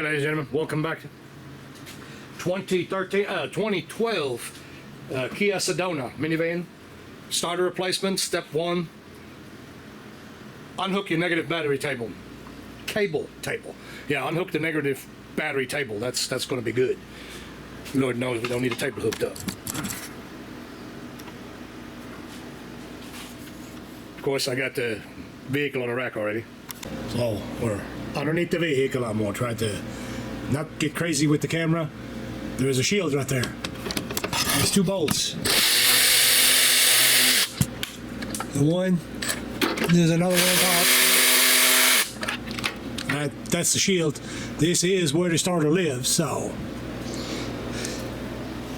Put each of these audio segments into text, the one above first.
Alright, ladies and gentlemen, welcome back to 2012 Kia Sedona minivan. Starter replacement, step 1. Unhook your negative battery cable. Yeah, unhook the negative battery cable. That's going to be good. Lord knows we don't need a cable hooked up. Of course, I got the vehicle on the rack already. So we're underneath the vehicle. I'm going to try to not get crazy with the camera. There's a shield right there. There's 2 bolts. The one, there's another one on top. That's the shield. This is where the starter lives, so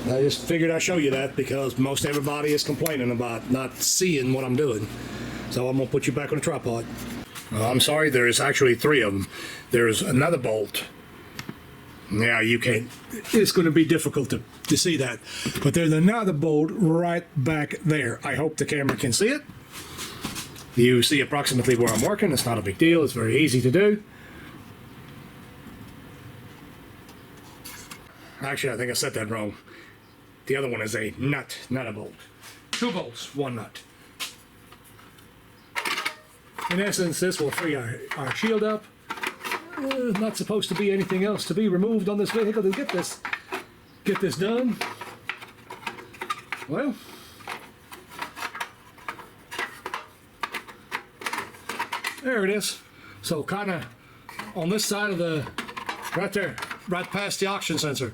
I just figured I'd show you that because most everybody is complaining about not seeing what I'm doing. So I'm going to put you back on the tripod. I'm sorry, there's actually 3 of them. There's another bolt. Yeah, you can't. It's going to be difficult to see that. But there's another bolt right back there. I hope the camera can see it. You see approximately where I'm working. It's not a big deal. It's very easy to do. Actually, I think I said that wrong. The other one is a nut, not a bolt. 2 bolts, 1 nut. In essence, this will free our shield up. Not supposed to be anything else to be removed on this vehicle to get this done. Well, there it is. So kind of on this side of the, right there, right past the oxygen sensor.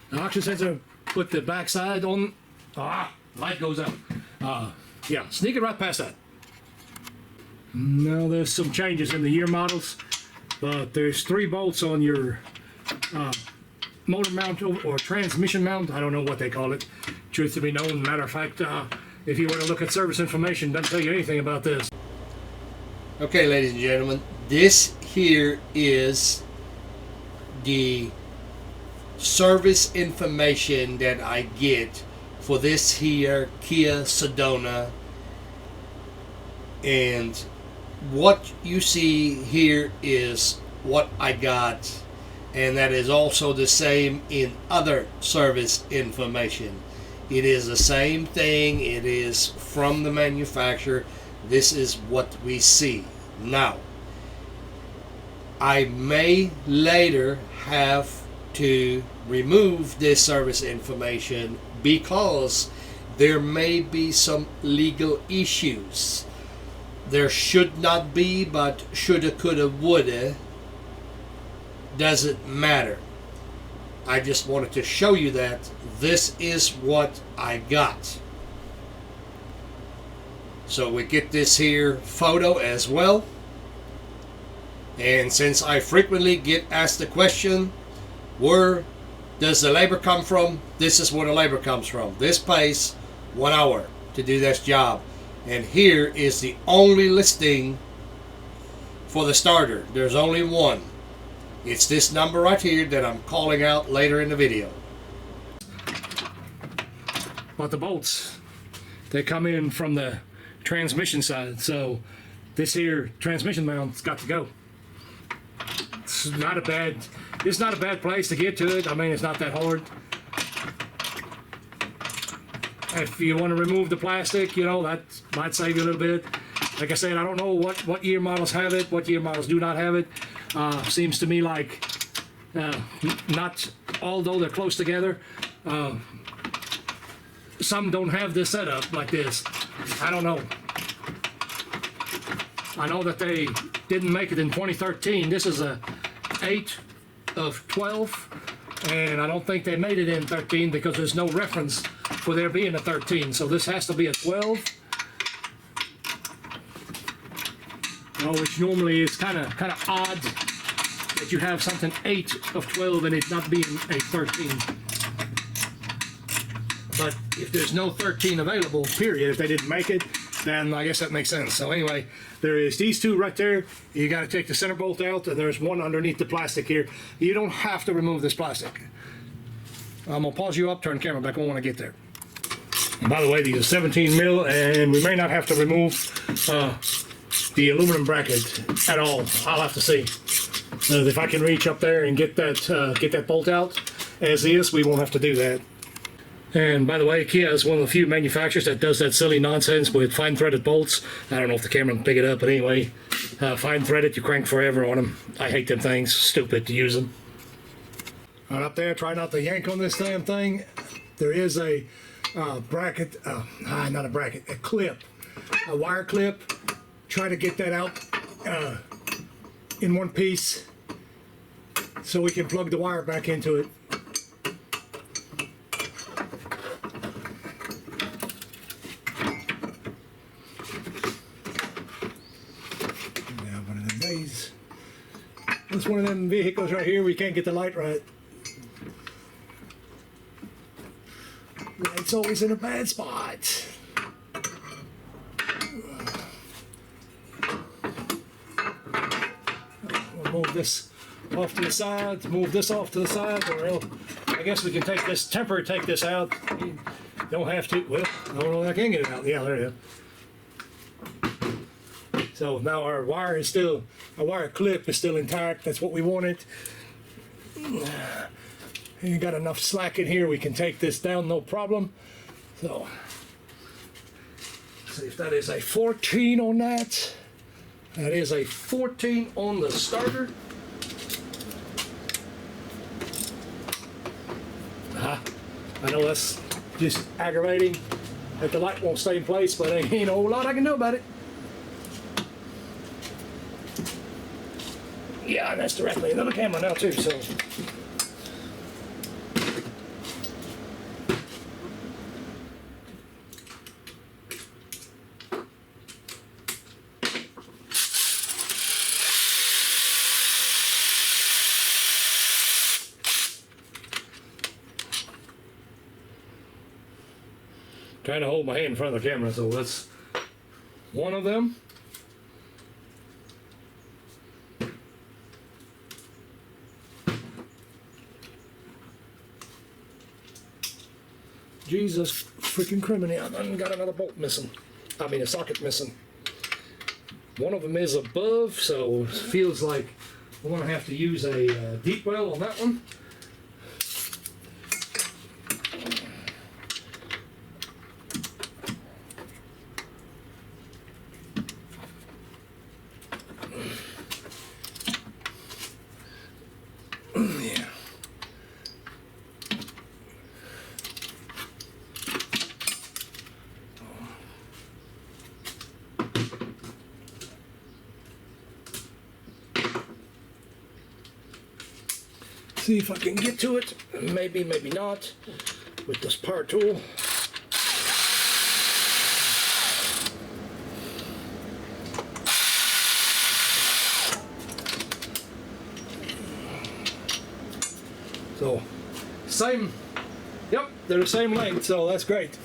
The oxygen sensor, put the back side on. Light goes out. Yeah, sneak it right past that. Now there's some changes in the year models, but there's 3 bolts on your motor mount or transmission mount. I don't know what they call it. Truth to be known, matter of fact, if you were to look at service information, doesn't tell you anything about this. Okay, ladies and gentlemen, this here is the service information that I get for this here Kia Sedona, and what you see here is what I got, and that is also the same in other service information. It is the same thing. It is from the manufacturer. This is what we see. Now, I may later have to remove this service information because there may be some legal issues. There should not be, but shoulda, coulda, woulda, doesn't matter. I just wanted to show you that this is what I got. So we get this here photo as well. And since I frequently get asked the question, where does the labor come from? This is where the labor comes from. This pays 1 hour to do this job. And here is the only listing for the starter. There's only one. It's this number right here that I'm calling out later in the video. But the bolts, they come in from the transmission side, so this here transmission mount's got to go. It's not a bad place to get to it. I mean, it's not that hard. If you want to remove the plastic, you know, that might save you a little bit. Like I said, I don't know what year models have it, what year models do not have it. Seems to me like not, although they're close together, some don't have this setup like this. I don't know. I know that they didn't make it in 2013. This is a 8 of 12, and I don't think they made it in 13 because there's no reference for there being a 13. So this has to be a 12. Which normally is kind of odd that you have something 8 of 12 and it not being a 13. But if there's no 13 available, period, if they didn't make it, then I guess that makes sense. So anyway, there is these 2 right there. You got to take the center bolt out, and there's one underneath the plastic here. You don't have to remove this plastic. I'm gonna pause you up, turn the camera back on when I get there. And by the way, these are 17 mil, and we may not have to remove the aluminum bracket at all. I'll have to see. So if I can reach up there and get that bolt out as is, we won't have to do that. And by the way, Kia is one of the few manufacturers that does that silly nonsense with fine threaded bolts. I don't know if the camera can pick it up, but anyway, fine threaded, you crank forever on them. I hate them things, stupid to use them. Right up there, try not to yank on this damn thing. There is a bracket, not a bracket, a clip, a wire clip. Try to get that out in one piece so we can plug the wire back into it. Now one of them days, this one of them vehicles right here, we can't get the light right. Light's always in a bad spot. We'll move this off to the side, move this off to the side, or I guess we can take this take this out. You don't have to. Well, I don't know if I can get it out. Yeah, there it is. So now our wire is still, our wire clip is still intact. That's what we wanted. You got enough slack in here, we can take this down, no problem. So, see if that is a 14 on that. That is a 14 on the starter. I know that's just aggravating that the light won't stay in place, but ain't a whole lot I can do about it. Yeah, and that's directly into the camera now too, so. Trying to hold my hand in front of the camera, so that's one of them. Jesus freaking criminy, I got another bolt missing. I mean a socket missing. One of them is above, so it feels like we're gonna have to use a deep well on that one. See if I can get to it. Maybe, maybe not. With this power tool. So, same. Yep, they're the same length, so that's great.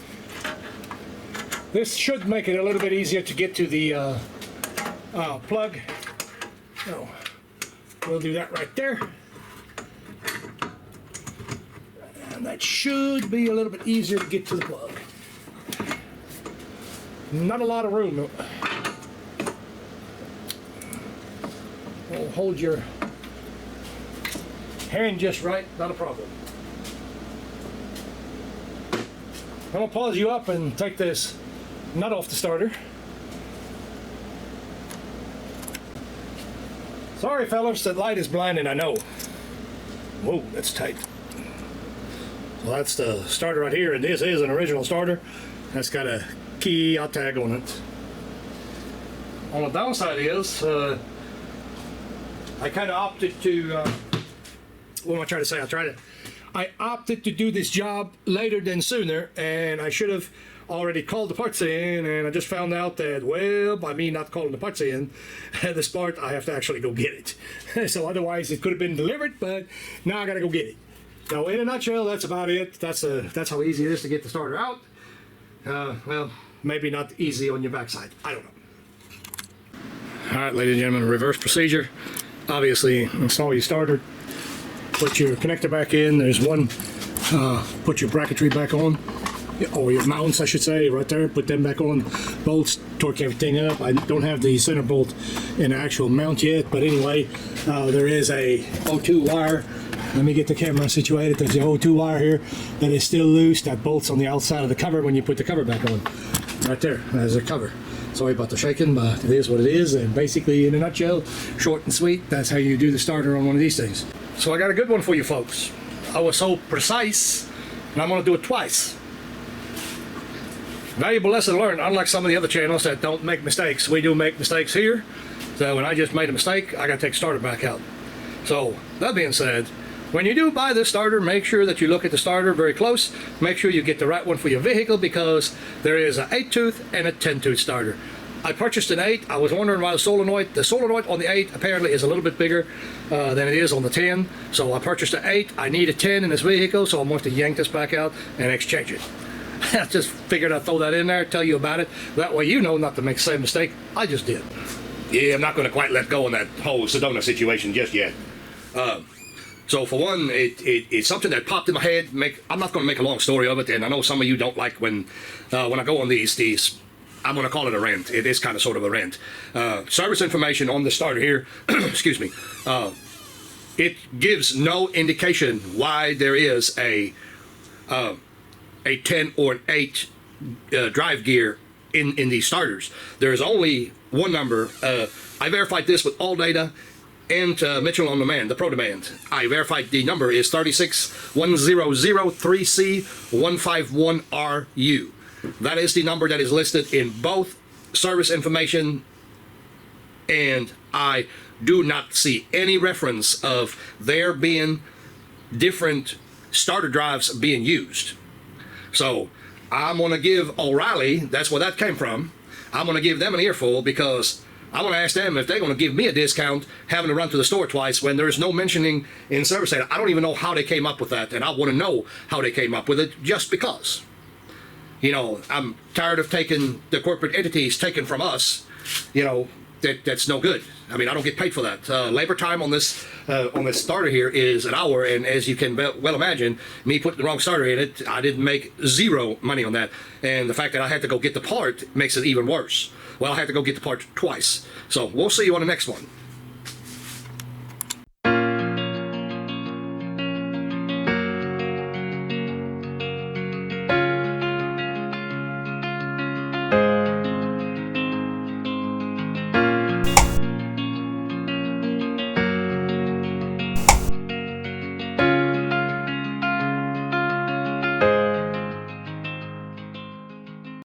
This should make it a little bit easier to get to the plug. So, we'll do that right there. And that should be a little bit easier to get to the plug. Not a lot of room though. Well, hold your hand just right, not a problem. I'm gonna pause you up and take this nut off the starter. Sorry fellas, that light is blinding, I know. Whoa, that's tight. Well, that's the starter right here, and this is an original starter. That's got a Kia tag on it. On the downside is, I kind of opted to, what am I trying to say? I opted to do this job later than sooner, and I should have already called the parts in, and I just found out that, well, by me not calling the parts in, this part, I have to actually go get it. So otherwise it could have been delivered, but now I gotta go get it. So in a nutshell, that's about it. That's how easy it is to get the starter out. Well, maybe not easy on your backside. I don't know. All right, ladies and gentlemen, reverse procedure. Obviously, install your starter. Put your connector back in. There's one. Put your bracketry back on. or your mounts, I should say, right there. Put them back on. Bolts, torque everything up. I don't have the center bolt in the actual mount yet, but anyway, there is a O2 wire. Let me get the camera situated. There's the O2 wire here that is still loose. That bolts on the outside of the cover when you put the cover back on. Right there, there's a cover. Sorry about the shaking, but it is what it is. And basically, in a nutshell, short and sweet, that's how you do the starter on one of these things. So I got a good one for you folks. I was so precise, and I'm going to do it twice. Valuable lesson learned. Unlike some of the other channels that don't make mistakes, we do make mistakes here. So when I just made a mistake, I got to take starter back out. So that being said, when you do buy this starter, make sure that you look at the starter very close. Make sure you get the right one for your vehicle, because there is an 8-tooth and a 10-tooth starter. I purchased an 8. I was wondering why the solenoid on the 8 apparently is a little bit bigger than it is on the 10. So I purchased an 8. I need a 10 in this vehicle, so I'm going to yank this back out and exchange it. I just figured I'd throw that in there, tell you about it. That way you know not to make the same mistake I just did. Yeah, I'm not going to quite let go on that whole Sedona situation just yet. So for one, it's something that popped in my head. I'm not going to make a long story of it, and I know some of you don't like when I go on these. I'm going to call it a rant. It is kind of sort of a rant. Service information on the starter here. Excuse me. It gives no indication why there is a 10 or an 8 drive gear in these starters. There is only one number. I verified this with All Data and Mitchell on Demand, the Pro Demand. I verified the number is 361003151RU. That is the number that is listed in both service information, and I do not see any reference of there being different starter drives being used. So I'm going to give O'Reilly, that's where that came from, I'm going to give them an earful, because I want to ask them if they're going to give me a discount having to run to the store twice when there's no mentioning in service data. I don't even know how they came up with that, and I want to know how they came up with it, just because. You know, I'm tired of taking the corporate entities taken from us. You know, that's no good. I mean, I don't get paid for that. Labor time on this starter here is an hour, and as you can well imagine, me putting the wrong starter in it, I didn't make zero money on that. And the fact that I had to go get the part makes it even worse. Well, I had to go get the part twice. So we'll see you on the next one.